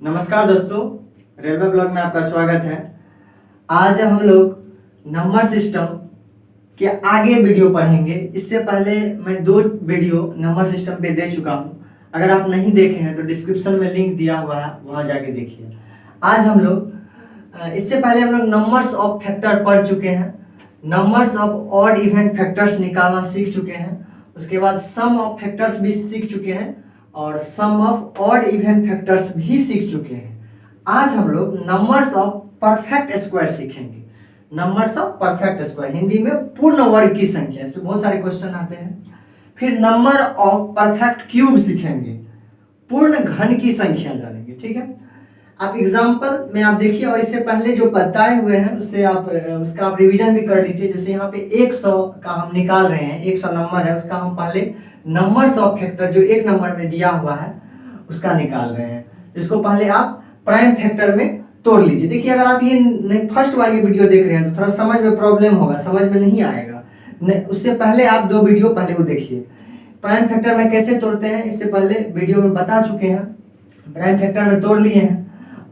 नमस्कार दोस्तों, railway blog में आपका स्वागत है। आज हम लोग नंबर सिस्टम के आगे वीडियो पढ़ेंगे। इससे पहले मैं 2 वीडियो नंबर सिस्टम पे दे चुका हूँ। अगर आप नहीं देखे हैं तो डिस्क्रिप्शन में लिंक दिया हुआ है, वहाँ जाके देखिए। आज हम लोग इससे पहले हम लोग नंबर्स ऑफ फैक्टर पढ़ चुके हैं, numbers of odd even factors निकालना सीख चुके हैं। उसके बाद सम ऑफ फैक्टर्स भी सीख चुके हैं और सम ऑफ ऑड इवन फैक्टर्स भी सीख चुके हैं। आज हम लोग नंबर्स ऑफ परफेक्ट स्क्वायर सीखेंगे। Numbers of perfect square, Hindi में पूर्ण वर्ग की संख्या, इस पे बहुत सारे क्वेश्चन आते हैं। फिर नंबर ऑफ परफेक्ट क्यूब सीखेंगे, पूर्ण घन की संख्या जानेंगे। ठीक है, आप एग्जाम्पल में आप देखिए और इससे पहले जो बताए हुए हैं उससे आप उसका आप रिवीजन भी कर लीजिए। जैसे यहाँ पे 100 का हम निकाल रहे हैं, 100 नंबर है, उसका हम पहले नंबर्स ऑफ फैक्टर जो एक नंबर में दिया हुआ है उसका निकाल रहे हैं। इसको पहले आप प्राइम फैक्टर में तोड़ लीजिए। देखिए, अगर आप ये फर्स्ट वाली वीडियो देख रहे हैं तो थोड़ा समझ में प्रॉब्लम होगा, समझ में नहीं आएगा। उससे पहले आप 2 वीडियो पहले वो देखिए। प्राइम फैक्टर में कैसे तोड़ते हैं इससे पहले वीडियो में बता चुके हैं। प्राइम फैक्टर में तोड़ लिए हैं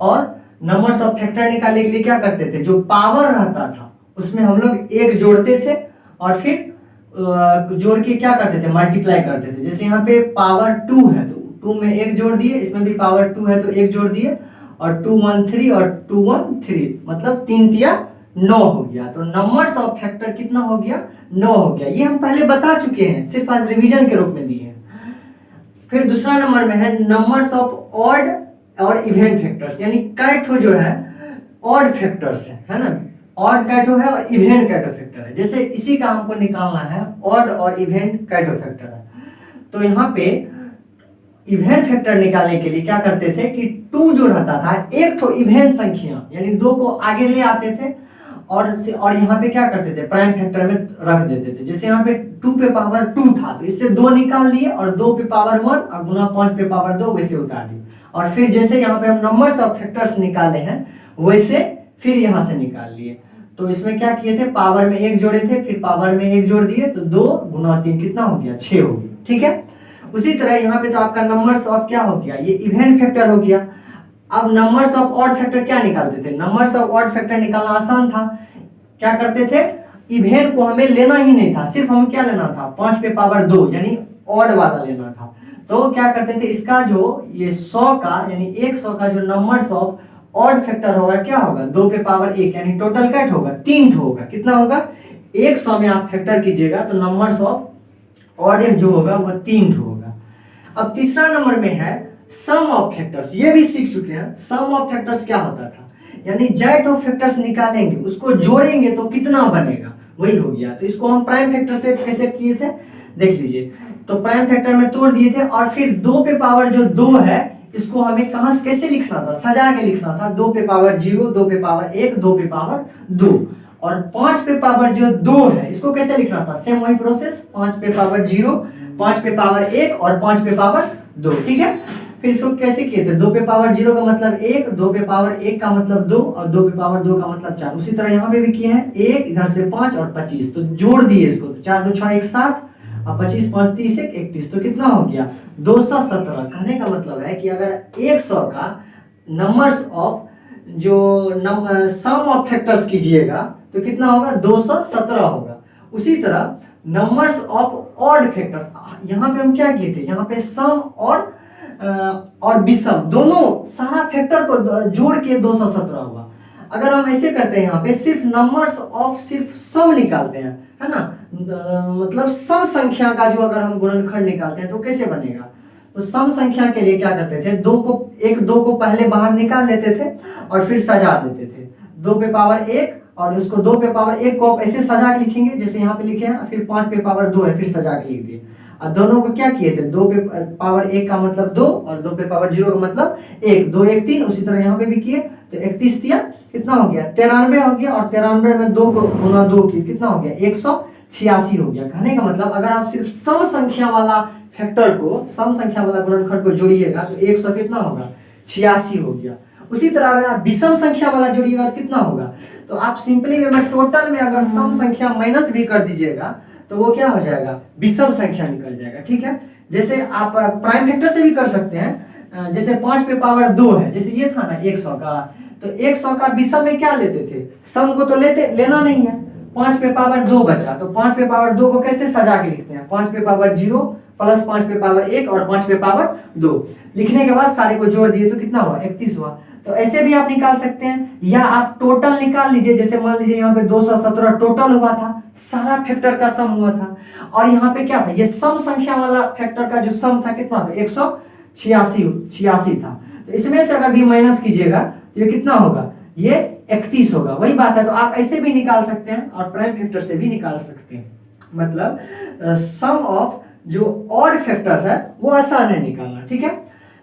और नंबर्स ऑफ फैक्टर निकालने के लिए क्या करते थे, जो पावर रहता था उसमें हम लोग 1 जोड़ते थे और फिर जोड़ के क्या करते थे, मल्टीप्लाई करते थे। जैसे यहाँ पे पावर 2 है तो 2 में 1 जोड़ दिए, इसमें भी पावर 2 है तो 1 जोड़ दिए और 2 1 3 और 2 1 3, मतलब 3 तिया 9 हो गया। तो नंबर्स ऑफ फैक्टर कितना हो गया, 9 हो गया। ये हम पहले बता चुके हैं, सिर्फ आज रिवीजन के रूप में दिए हैं। फिर दूसरा नंबर में है नंबर्स ऑफ ऑड और इवन फैक्टर्स, यानी कैटो जो है ऑड फैक्टर्स है ना, ऑड कैटो है और इवन कैटो फैक्टर है। जैसे इसी का हमको निकालना है, ऑड और इवन कैटो फैक्टर है। तो यहाँ पे इवन फैक्टर निकालने के लिए क्या करते थे कि 2 जो रहता था, एक तो इवन संख्या यानी 2 को आगे ले आते थे और यहाँ पे क्या करते थे, प्राइम फैक्टर में रख देते थे। जैसे यहाँ पे 2 पे पावर 2 था तो इससे 2 निकाल लिए और 2 पे पावर 1 और गुना 5 पे पावर 2 वैसे उतार दिए। और फिर जैसे यहाँ पे हम नंबर्स ऑफ फैक्टर्स निकाले हैं वैसे फिर यहाँ से निकाल लिए। तो इसमें क्या किए थे, पावर में 1 जोड़े थे, फिर पावर में 1 जोड़ दिए तो 2 गुना 3 कितना हो गया, 6 हो गया। ठीक है, उसी तरह यहाँ पे तो आपका नंबर्स ऑफ क्या हो गया, ये इवन फैक्टर हो गया। अब नंबर्स ऑफ ऑड फैक्टर क्या निकालते थे, नंबर्स ऑफ ऑड फैक्टर निकालना आसान था। क्या करते थे, इवन को हमें लेना ही नहीं था, सिर्फ हमें क्या लेना था, 5 पे पावर 2 यानी ऑड वाला लेना था। तो क्या करते थे, इसका जो ये 100 का यानी 100 का जो नंबर्स ऑफ ऑड फैक्टर होगा क्या होगा, 2 पे पावर 1 यानी टोटल कैट होगा 3 होगा। कितना होगा, 100 में आप फैक्टर कीजिएगा तो नंबर्स ऑफ ऑड जो होगा वो 3 होगा। अब तीसरा नंबर में है सम ऑफ फैक्टर्स, ये भी सीख चुके हैं। सम ऑफ फैक्टर्स क्या होता था, यानी जेट ऑफ फैक्टर्स निकालेंगे उसको जोड़ेंगे तो कितना बनेगा, वही हो गया। तो इसको हम प्राइम फैक्टर से कैसे किए थे देख लीजिए। तो प्राइम फैक्टर में तोड़ दिए थे और फिर 2 पे पावर जो 2 है इसको हमें कहां से कैसे लिखना था, सजा के लिखना था। 2 पे पावर 0, 2 पे पावर 1, 2 पे पावर 2 और 5 पे पावर जो 2 है इसको कैसे लिखना था, सेम वही प्रोसेस, 5 पे पावर 0, 5 पे पावर 1 और 5 पे पावर 2। ठीक है, फिर इसको कैसे किए थे, 2 पे पावर 0 का मतलब 1, 2 पे पावर 1 का मतलब 2 और 2 पे पावर 2 का मतलब 4। उसी तरह यहाँ पे भी किए हैं, 1 इधर से 5 और 25, तो जोड़ दिए इसको, तो 4 2 6 1 7 और 25 5 30 1 31, तो कितना हो गया 217। कहने का मतलब है कि अगर 100 का नंबर्स ऑफ जो सम ऑफ फैक्टर्स कीजिएगा तो कितना होगा, 217 होगा। उसी तरह नंबर्स ऑफ ऑड फैक्टर, यहाँ पे हम क्या किए थे, यहाँ पे सम और विषम दोनों सारा फैक्टर को जोड़ के 217 हुआ। अगर हम ऐसे करते हैं, यहाँ पे सिर्फ नंबर्स ऑफ सिर्फ सम निकालते हैं, है ना, मतलब सम संख्या का जो अगर हम गुणनखंड निकालते हैं तो कैसे बनेगा। तो सम संख्या के लिए क्या करते थे, 2 को पहले बाहर निकाल लेते थे और फिर सजा देते थे। 2 पे पावर 1 और उसको 2 पे पावर 1 को ऐसे सजा के लिखेंगे जैसे यहाँ पे लिखे हैं, फिर 5 पे पावर 2 है फिर सजा के लिख दिए। और दोनों को क्या किए थे, 2 पे पावर 1 का मतलब 2 और 2 पे पावर 0 का मतलब 1, 2 1 3। उसी तरह यहाँ पे भी किए तो 31 दिया, कितना हो गया 93 हो गया और 93 में 2 को गुना 2 की कितना हो गया 186 हो गया। कहने का मतलब अगर आप सिर्फ सम संख्या वाला फैक्टर को, सम संख्या वाला गुणनखंड को जोड़िएगा तो 100 कितना होगा 86 हो गया। उसी तरह अगर आप विषम संख्या वाला जोड़िएगा तो कितना होगा, तो आप सिंपली में टोटल में अगर सम संख्या माइनस भी कर दीजिएगा तो वो क्या हो जाएगा, विषम संख्या निकल जाएगा। ठीक है, जैसे आप प्राइम फैक्टर से भी कर सकते हैं, जैसे 5 पे पावर 2 है, जैसे ये था ना 100 का, तो 100 का विषम में क्या लेते थे, सम को तो लेना नहीं है। 5 पे पावर 2 बचा, तो 5 पे पावर 2 को कैसे सजा के लिखते हैं, 5 पे पावर 0 प्लस 5 पे पावर 1 और 5 पे पावर 2 लिखने के बाद सारे को जोड़ दिए तो कितना हुआ, 31 हुआ। तो ऐसे भी आप निकाल सकते हैं, या आप टोटल निकाल लीजिए। जैसे मान लीजिए यहाँ पे 217 टोटल हुआ था, सारा फैक्टर का सम हुआ था, और यहाँ पे क्या था, ये सम संख्या वाला फैक्टर का जो सम था कितना था, 186 था। तो इसमें से अगर भी माइनस कीजिएगा तो ये कितना होगा, ये 31 होगा। वही बात है, तो आप ऐसे भी निकाल सकते हैं और प्राइम फैक्टर से भी निकाल सकते हैं। मतलब सम ऑफ जो ऑड फैक्टर है वो आसान है निकालना, ठीक है।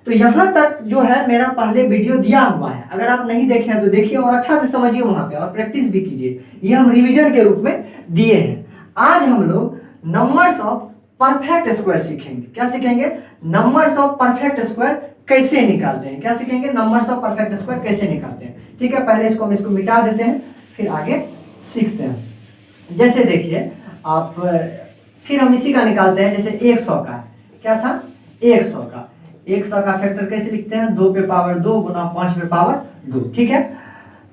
तो यहां तक जो है मेरा पहले वीडियो दिया हुआ है, अगर आप नहीं देखे हैं तो देखिए और अच्छा से समझिए वहां पे, और प्रैक्टिस भी कीजिए। ये हम रिवीजन के रूप में दिए हैं। आज हम लोग नंबर्स ऑफ परफेक्ट स्क्वायर सीखेंगे। क्या सीखेंगे, नंबर्स ऑफ परफेक्ट स्क्वायर कैसे निकालते हैं। क्या सीखेंगे, नंबर्स ऑफ परफेक्ट स्क्वायर कैसे निकालते हैं, ठीक है। पहले हम इसको मिटा देते हैं, फिर आगे सीखते हैं। जैसे देखिए आप, फिर हम इसी का निकालते हैं। जैसे 100 का क्या था, 100 का फैक्टर कैसे लिखते हैं, 2 पे पावर 2 गुना 5 पे पावर 2, ठीक है।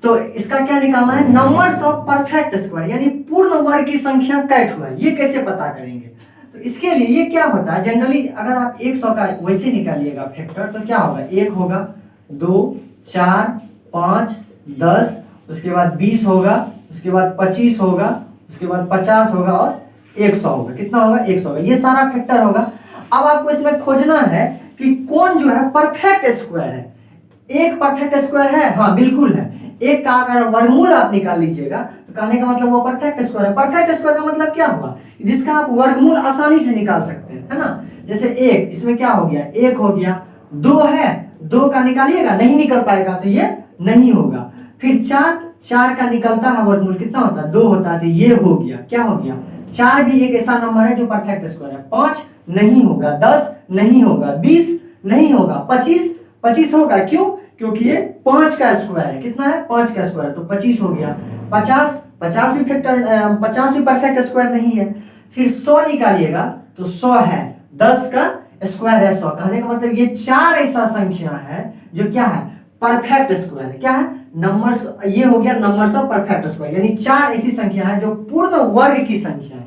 तो इसका क्या निकालना है, नंबर्स ऑफ परफेक्ट स्क्वायर, यानी पूर्ण वर्ग की संख्या कैट हुआ है, ये कैसे पता करेंगे। तो इसके लिए ये क्या होता है, जनरली अगर आप 100 का वैसे निकालिएगा फैक्टर, तो क्या होगा, 1 होगा, 2, 4, 5, 10, उसके बाद 20 होगा, उसके बाद 25 होगा, उसके बाद 50 होगा और 100 होगा। कितना होगा, 100 होगा। ये सारा फैक्टर होगा। अब आपको इसमें खोजना है कि कौन जो है परफेक्ट स्क्वायर है। एक परफेक्ट स्क्वायर है, हाँ बिल्कुल है। एक का अगर वर्गमूल आप निकाल लीजिएगा तो कहने का मतलब वो परफेक्ट स्क्वायर है। परफेक्ट स्क्वायर का मतलब क्या हुआ, जिसका आप वर्गमूल आसानी से निकाल सकते हैं, है ना। जैसे 1, इसमें क्या हो गया, 1 हो गया। 2 है, 2 का निकालिएगा, नहीं निकल पाएगा तो ये नहीं होगा। फिर 4 का निकलता है वर्गमूल, कितना होता है, 2 होता है, तो ये हो गया। क्या हो गया, 4 भी एक ऐसा नंबर है जो परफेक्ट स्क्वायर है। 5 नहीं होगा, 10 नहीं होगा, 20 नहीं होगा, 25 होगा। क्यों, क्योंकि ये 5 का स्क्वायर है। कितना है, 5 का स्क्वायर, तो 25 हो गया। 50 भी परफेक्ट स्क्वायर नहीं है। फिर 100 निकालिएगा तो 100 है, 10 का स्क्वायर है 100। कहने का मतलब ये 4 ऐसा संख्या है जो क्या है, परफेक्ट स्क्वायर है। क्या है, नंबर्स, ये हो गया नंबर्स ऑफ परफेक्ट स्क्वायर, यानी 4 ऐसी संख्या है जो पूर्ण वर्ग की संख्या है।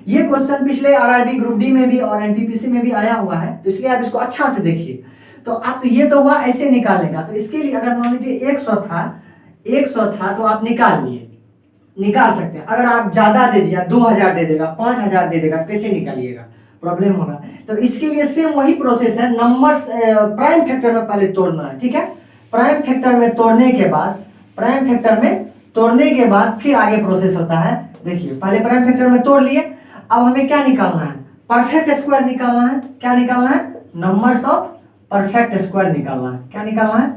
ये क्वेश्चन पिछले आरआरबी ग्रुप डी में भी और एनटीपीसी में भी आया हुआ है, तो इसलिए आप इसको अच्छा से देखिए। तो आप, ये तो हुआ ऐसे निकालने का। तो इसके लिए अगर मान लीजिए 100 था तो आप निकाल सकते हैं। अगर आप ज्यादा दे दिया, 2000 दे देगा, 5000 दे देगा, तो कैसे निकालिएगा, प्रॉब्लम होगा। तो इसके लिए सेम वही प्रोसेस है, नंबर्स प्राइम फैक्टर में पहले तोड़ना है, ठीक है। प्राइम फैक्टर में तोड़ने के बाद फिर आगे प्रोसेस होता है। देखिए पहले प्राइम फैक्टर में तोड़ लिए, अब हमें क्या निकालना है, परफेक्ट स्क्वायर निकालना है। क्या निकालना है, नंबर्स ऑफ परफेक्ट स्क्वायर निकालना है। क्या निकालना है,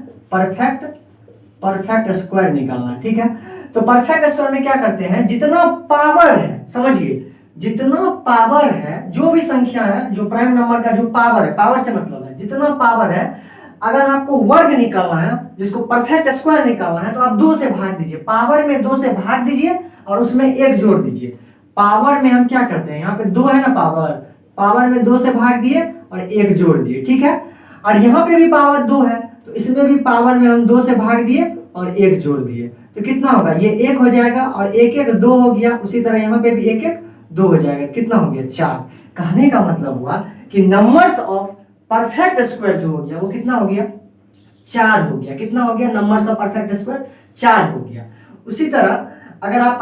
परफेक्ट स्क्वायर निकालना है, ठीक है। तो परफेक्ट स्क्वायर में क्या करते हैं, जितना पावर है, समझिए, जितना पावर है, जो भी संख्या है, जो प्राइम नंबर का जो पावर है, पावर से मतलब है जितना पावर है, अगर आपको वर्ग निकालना है, जिसको परफेक्ट स्क्वायर निकालना है, तो आप 2 से भाग दीजिए। पावर में 2 से भाग दीजिए और उसमें 1 जोड़ दीजिए। पावर में हम क्या करते हैं, यहाँ पे 2 है ना, पावर में 2 से भाग दिए और 1 जोड़ दिए, ठीक है। और यहाँ पे भी पावर 2 है, तो इसमें भी पावर में हम 2 से भाग दिए और 1 जोड़ दिए, तो कितना होगा, ये 1 हो जाएगा और 1 2 हो गया। उसी तरह यहाँ पे भी 1 2 हो जाएगा, कितना हो गया, 4। कहने का मतलब हुआ कि नंबर्स ऑफ परफेक्ट स्क्वायर जो हो गया वो कितना हो गया, 4 हो गया। कितना हो गया, नंबर्स ऑफ परफेक्ट स्क्वायर 4 हो गया। उसी तरह अगर आप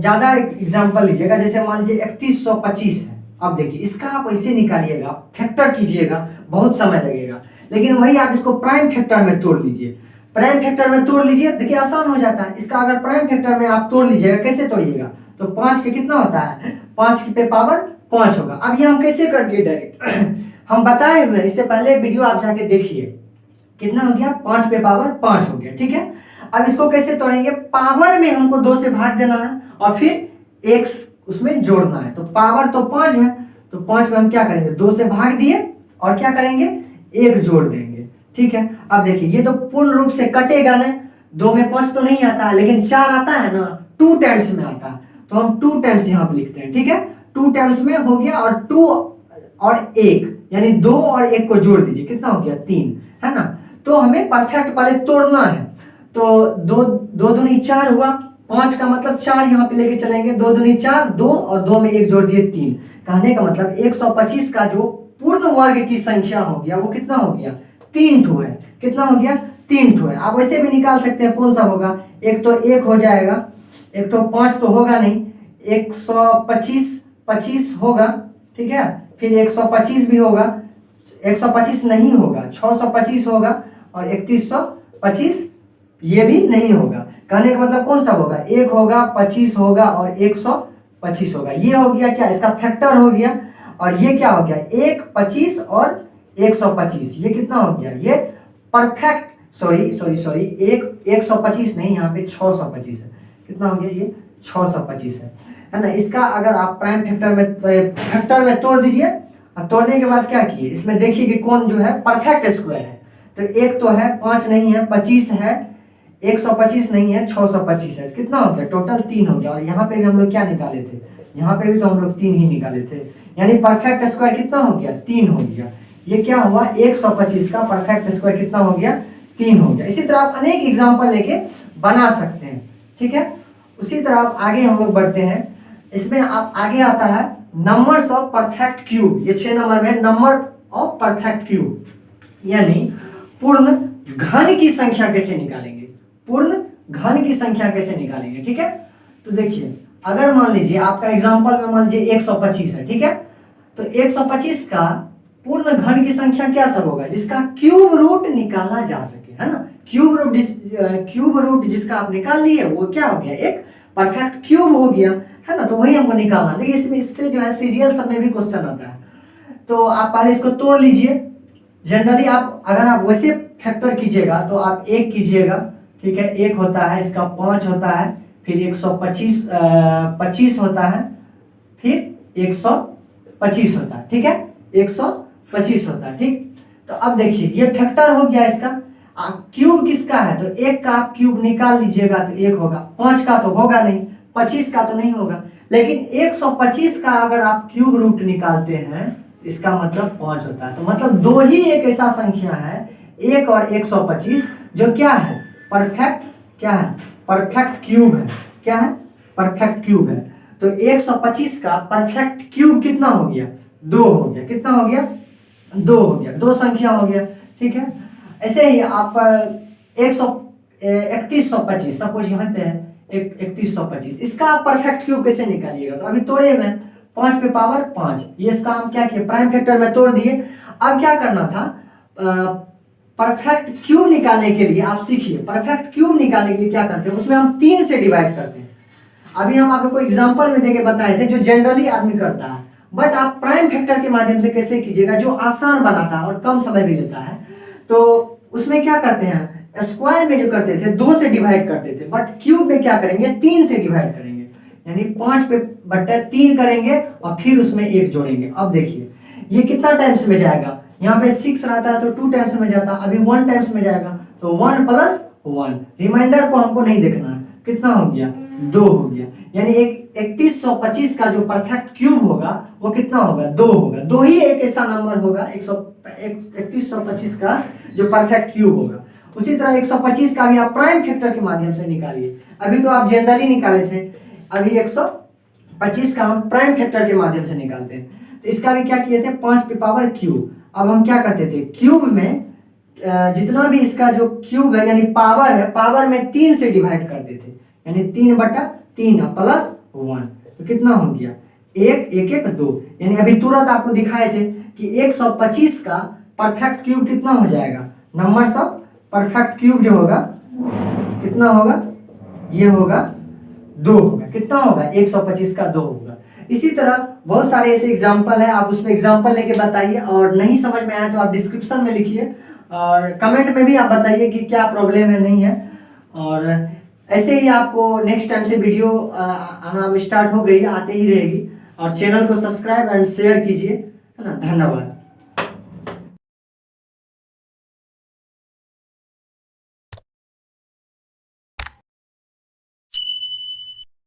ज्यादा एग्जांपल लीजिएगा, जैसे मान लीजिए 3125 है। अब देखिए इसका आप ऐसे निकालिएगा, फैक्टर कीजिएगा, बहुत समय लगेगा, लेकिन वही आप इसको प्राइम फैक्टर में तोड़ लीजिए। प्राइम फैक्टर में तोड़ लीजिए, देखिए आसान हो जाता है। इसका अगर प्राइम फैक्टर में आप तोड़ लीजिएगा, कैसे तोड़िएगा, तो 5 के कितना होता है, 5 पे पावर 5 होगा। अब ये हम कैसे कर दिए डायरेक्ट हम बताए हुए, इससे पहले वीडियो आप जाके देखिए, कितना हो गया, 5 पे पावर 5 हो गया, ठीक है। अब इसको कैसे तोड़ेंगे, पावर में हमको 2 से भाग देना है और फिर 1 उसमें जोड़ना है। तो पावर तो 5 है, तो 5 में हम क्या करेंगे, 2 से भाग दिए और क्या करेंगे, 1 जोड़ देंगे, ठीक है। अब देखिए ये तो पूर्ण रूप से कटेगा ना, 2 में 5 तो नहीं आता है, लेकिन 4 आता है ना, 2 टाइम्स में आता है, तो हम 2 टाइम्स यहाँ पे लिखते हैं, ठीक है। 2 टाइम्स में हो गया, और 2 और 1 यानी 2 और 1 को जोड़ दीजिए, कितना हो गया, 3, है ना। तो हमें परफेक्ट पहले तोड़ना है। तो दो दो दूनी 4 हुआ, 5 का मतलब 4 यहाँ पे लेके चलेंगे, 2 दूनी 4, 2 और 2 में 1 जोड़ दिए 3। कहने का मतलब 125 का जो पूर्ण वर्ग की संख्या हो गया वो कितना हो गया, 3 ठो है। कितना हो गया, 3 ठो है। आप वैसे भी निकाल सकते हैं कौन सा होगा, एक तो 1 हो जाएगा, एक तो 5 तो होगा नहीं, 125 होगा, ठीक है। फिर 125 भी होगा, 125 नहीं होगा, 625 होगा और 3125 ये भी नहीं होगा। कहने का मतलब कौन सा होगा, 1 होगा, 25 होगा और 125 होगा। ये हो गया क्या, इसका फैक्टर हो गया। और ये क्या हो गया, 1, 25 और 125, ये कितना हो गया, ये परफेक्ट, सॉरी 125 नहीं, यहाँ पे 625 है। कितना हो गया, ये 625 है ना। इसका अगर आप प्राइम फैक्टर में तोड़ दीजिए, और तोड़ने के बाद क्या किए, इसमें देखिए कि कौन जो है परफेक्ट स्क्वायर है। तो 1 तो है, 5 नहीं है, 25 है, 125 नहीं है, 625 है। कितना हो गया, टोटल 3 हो गया। और यहाँ पे भी हम लोग क्या निकाले थे, यहाँ पे भी तो हम लोग 3 ही निकाले थे, यानी परफेक्ट स्क्वायर कितना हो गया, 3 हो गया। ये क्या हुआ, 125 का परफेक्ट स्क्वायर कितना हो गया, 3 हो गया। इसी तरह आप अनेक एग्जाम्पल लेके बना सकते हैं, ठीक है। उसी तरह आप आगे हम लोग बढ़ते हैं। इसमें आप आगे आता है नंबर्स ऑफ परफेक्ट क्यूब। ये 6 नंबर में नंबर ऑफ परफेक्ट क्यूब, यानी पूर्ण घन की संख्या कैसे निकालेंगे, पूर्ण घन की संख्या कैसे निकालेंगे, ठीक है। तो देखिए, अगर मान लीजिए आपका एग्जांपल में मान लीजिए 125 है, ठीक है। तो 125 का पूर्ण घन की संख्या क्या सब होगा, जिसका क्यूब रूट निकाला जा सके, है ना। क्यूब रूट जिसका आप निकाल लिए वो क्या हो गया, एक परफेक्ट क्यूब हो गया, है ना। तो वही हमको निकालना। देखिए इसमें इससे जो है सीजीएल सब में भी क्वेश्चन आता है। तो आप पहले इसको तोड़ लीजिए। जनरली आप अगर आप वैसे फैक्टर कीजिएगा तो आप 1 कीजिएगा, ठीक है। 1 होता है, इसका 5 होता है, फिर 125 होता है, फिर 125 होता है, ठीक है। 125 होता है, ठीक। तो अब देखिए ये फैक्टर हो गया इसका। क्यूब किसका है, तो 1 का आप क्यूब निकाल लीजिएगा तो 1 होगा, 5 का तो होगा नहीं, 25 का तो नहीं होगा। लेकिन 125 का अगर आप क्यूब रूट निकालते हैं इसका मतलब 5 होता है। तो मतलब दो ही एक ऐसा संख्या है, 1 और 125, जो क्या है, परफेक्ट, क्या है, परफेक्ट क्यूब है। क्या है, परफेक्ट क्यूब है। तो 125 का परफेक्ट क्यूब कितना हो गया, 2 हो गया। कितना हो गया, 2 हो गया, 2 संख्या हो गया, ठीक है। ऐसे ही आप 3125 सपोज यहाँ पे है 3125, इसका आप परफेक्ट क्यूब कैसे निकालिएगा। तो अभी तोड़े में 5 पे पावर 5, ये इसका हम क्या किए, प्राइम फैक्टर में तोड़ दिए। अब क्या करना था, परफेक्ट क्यूब निकालने के लिए आप सीखिए, परफेक्ट क्यूब निकालने के लिए क्या करते हैं, उसमें हम 3 से डिवाइड करते हैं। अभी हम आप लोग को एग्जांपल में देके बताए थे जो जनरली आदमी करता है, बट आप प्राइम फैक्टर के माध्यम से कैसे कीजिएगा, जो आसान बनाता है और कम समय भी लेता है। तो उसमें क्या करते हैं, स्क्वायर में जो करते थे 2 से डिवाइड करते थे, बट क्यूब में क्या करेंगे, 3 से डिवाइड करेंगे, यानी 5 पे बट्टा 3 करेंगे और फिर उसमें 1 जोड़ेंगे। अब देखिए ये कितना टाइम्स में जाएगा, यहाँ पे 6 रहता है तो 2 टाइम्स में जाता, अभी 1 टाइम्स में जाएगा, तो 1 + 1, रिमाइंडर को हमको नहीं देखना है, कितना हो गया, 2 हो गया। यानी 3125 का जो परफेक्ट क्यूब होगा वो कितना होगा, 2 होगा। 2 ही एक ऐसा नंबर होगा 3125 का जो परफेक्ट क्यूब होगा। उसी तरह 125 का भी आप प्राइम फैक्टर के माध्यम से निकालिए। अभी तो आप जनरली निकाले थे, अभी 125 का हम प्राइम फैक्टर के माध्यम से निकालते हैं। तो इसका भी क्या किए थे, 5 पे पावर क्यूब। अब हम क्या करते थे, क्यूब में जितना भी इसका जो क्यूब है यानी पावर है, पावर में 3 से डिवाइड कर देते, यानी 3/3 + 1, तो कितना हो गया, 1 1 1 2। यानी अभी तुरंत आपको दिखाए थे कि 125 का परफेक्ट क्यूब कितना हो जाएगा, नंबर्स ऑफ परफेक्ट क्यूब जो होगा कितना होगा, ये होगा 2 होगा। कितना होगा, 125 का 2 होगा। इसी तरह बहुत सारे ऐसे एग्जाम्पल है, आप उसमें एग्जाम्पल लेके बताइए, और नहीं समझ में आया तो आप डिस्क्रिप्शन में लिखिए और कमेंट में भी आप बताइए कि क्या प्रॉब्लम है, नहीं है। और ऐसे ही आपको नेक्स्ट टाइम से वीडियो आना स्टार्ट हो गई, आते ही रहेगी। और चैनल को सब्सक्राइब एंड शेयर कीजिए, है ना। धन्यवाद।